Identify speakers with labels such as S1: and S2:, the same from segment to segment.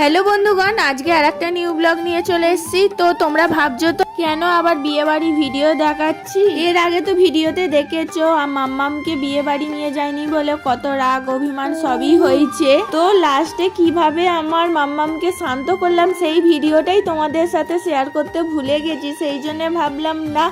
S1: Hello বন্ধুগণ, আজকে আরেকটা নিউ ব্লগ নিয়ে চলে এসেছি। তো তোমরা ভাবছো তো কেন আবার বিয়ে বাড়ি ভিডিও দেখাচ্ছি। এর আগে তো ভিডিওতে দেখেছো মাম্মামকে বিয়ে বাড়ি নিয়ে যায়নি বলে কত রাগ অভিমান সবই হয়েছে। তো লাস্টে কিভাবে আমার মাম্মামকে শান্ত করলাম সেই ভিডিওটাই তোমাদের সাথে শেয়ার করতে ভুলে গেছি। সেই জন্য ভাবলাম না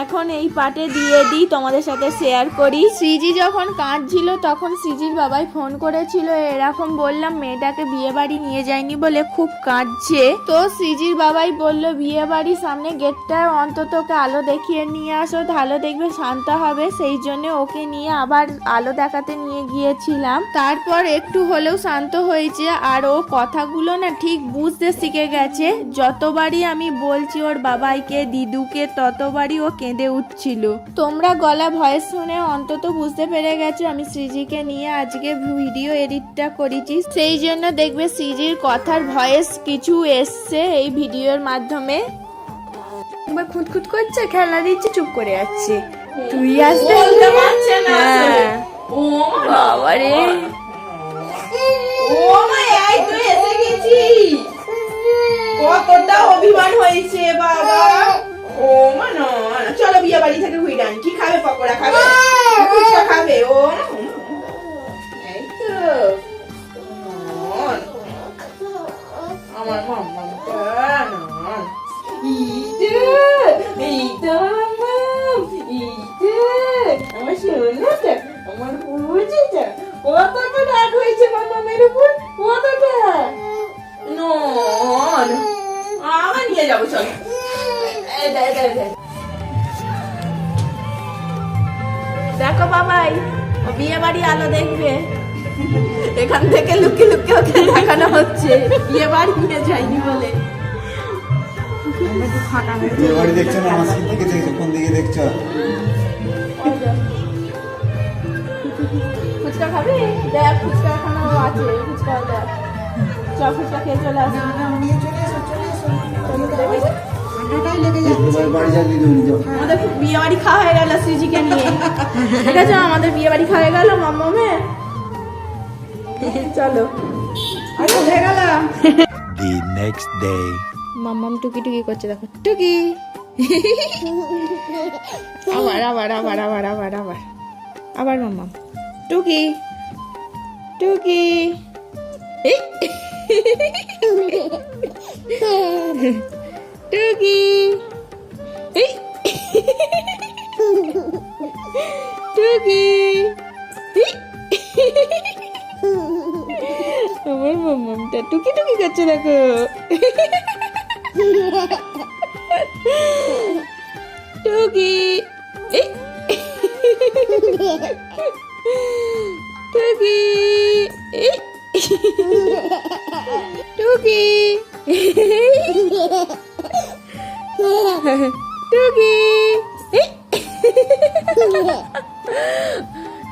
S1: এখন এই পার্টে দিয়ে দিই, তোমাদের সাথে শেয়ার করি। সৃজি যখন কাঁদছিল তখন সৃজির বাবাই ফোন করেছিল, এরকম বললাম মেয়েটাকে বিয়ে বাড়ি নিয়ে যায়নি বলে খুব কাঁদছে। তো সৃজির বাবাই বললো বিয়ে বাড়ির সামনে গেটটায় অন্তত ওকে আলো দেখিয়ে নিয়ে আসো, ভালো দেখবে শান্ত হবে। সেই জন্য ওকে নিয়ে আবার আলো দেখাতে নিয়ে গিয়েছিলাম। তারপর একটু হলেও শান্ত হয়েছে আর ও কথাগুলো না ঠিক বুঝতে শিখে গেছে। যতবারই আমি বলছি ওর বাবাইকে দিদুকে ততবারই ও কেঁদে উঠছিল। তোমরা গলা ভয়েস শুনে অন্তত বুঝতে পেরে গেছো আমি সৃজিকে নিয়ে আজকে ভিডিও এডিটটা করেছি। সেই জন্য দেখবে সৃজির কথার ভয়েস কিছু এসছে এই ভিডিওর মাধ্যমে। একবার খুঁতখুত করছে, খেলা দিচ্ছে, চুপ করে যাচ্ছে। তুই আসতে পারছে না। ও বাবা রে,
S2: ও মাই আই তুই এসে গেছিস, কতটা অভিমান হয়েছে বাবা। ও মা না, চলো বিয়ে বাড়ি থেকে ঘুরে আনি। কি খাবে? পকোড়া খাবে, ফুচকা খাবে? ও এই তো আমার মাম্মামটা না, আমার সোনাটা, আমার বুঝিটা কতটা রাগ হয়েছে মাম্মামের উপর, কতটা নন। আমার নিয়ে যাবো, চল।
S1: দেখো বাবাই বিয়ে বাড়ি আলো দেখবে, এখান থেকে লুকিয়ে লুকিয়ে ওকে দেখানো হচ্ছে বিয়ে বাড়ি নিয়ে যায়নি বলে।
S3: বিয়ে বাড়ি দেখছো না? আমার দিকে দেখছো, কোন দিকে দেখছো?
S1: ফুচকা খাবি? দেখ ফুচকা এখনো আছে, ফুচকা দেখ। চল ফুচকা খেয়ে চলে আসি।
S3: বাড়ি যা দিদি যাও।
S1: আমাদের বিয়ে বাড়ি খাওয়া হয়ে গেল সৃজিকে নিয়ে, ঠিক আছে? আমাদের বিয়ে বাড়ি খাওয়া হয়ে গেল মাম্মামে। চলো হয়ে গেল।
S4: The next day.
S1: মাম্মাম টুকি টুকি করছে, দেখো টুকি। আবার আবার আবার আবার আবার আবার আবার মাম্মাম টুকি টুকি। টুকি টুকি। আমার মাম্মামটা টুকি টুকি করছে, দেখো। টুকি টুকি টুকি টুকি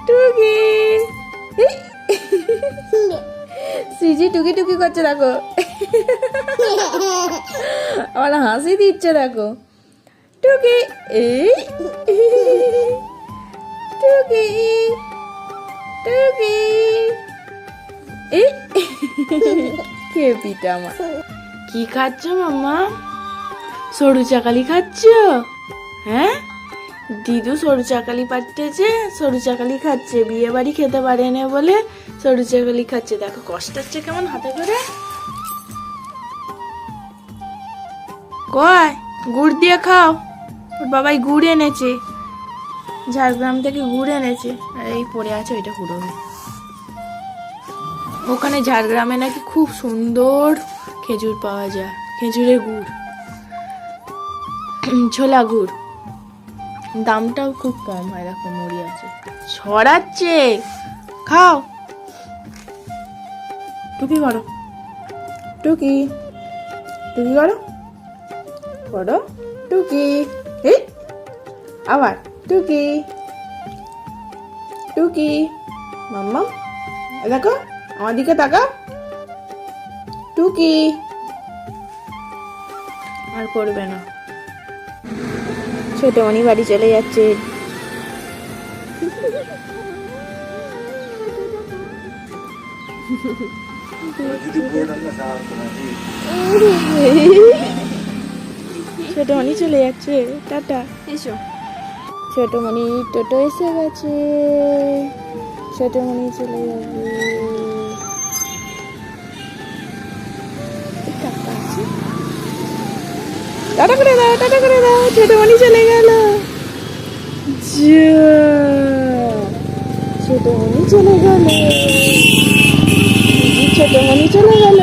S1: টুকি। সৃজি টুকি টুকি করছে, দেখো। আমার হাসি দিচ্ছে, দেখো। টুকি টুকি টুকি। কে পিটা আমার? কি খাচ্ছ মাম্মা? সরু চাকালি খাচ্ছ? হ্যাঁ, দিদু সরু চাকালি পাঠিয়েছে, সরু চাকালি খাচ্ছে। বিয়ে বাড়ি খেতে পারে না বলে সরু চাকালি খাচ্ছে। দেখো কষ্ট হচ্ছে কেমন হাতে করে। কয় গুড় দিয়ে খাও। ওর বাবাই গুড় এনেছে, ঝাড়গ্রাম থেকে গুড় এনেছে। আর এই পড়ে আছে, ওইটা কুড়োবে। ওখানে ঝাড়গ্রামে নাকি খুব সুন্দর খেজুর পাওয়া যায়, খেজুরের গুড়, ছোলা গুড়। দামটাও খুব কম হয়। দেখো মুড়ি আছে, ছড়াচ্ছে। খাও, টুকি করো, টুকি টুকি করো, করো টুকি। আবার টুকি টুকি। মাম্মা দেখো আমার দিকে তাকা, টুকি। আর করবে না। ছোট মনি বাড়ি চলে যাচ্ছে।
S3: যদি পুরোটা না সাহায্য নাকি
S1: ছোট মনি চলে যাচ্ছে, টাটা।
S2: এসো।
S1: ছোট মনি টোটো এসে গেছে, ছোট মনি চলে যাবে। টাটা করে দাও, টাটা করে দাও, ছোট মনি চলে গেল। ছোট মনি চলে গেল, ছোট মনি চলে গেল।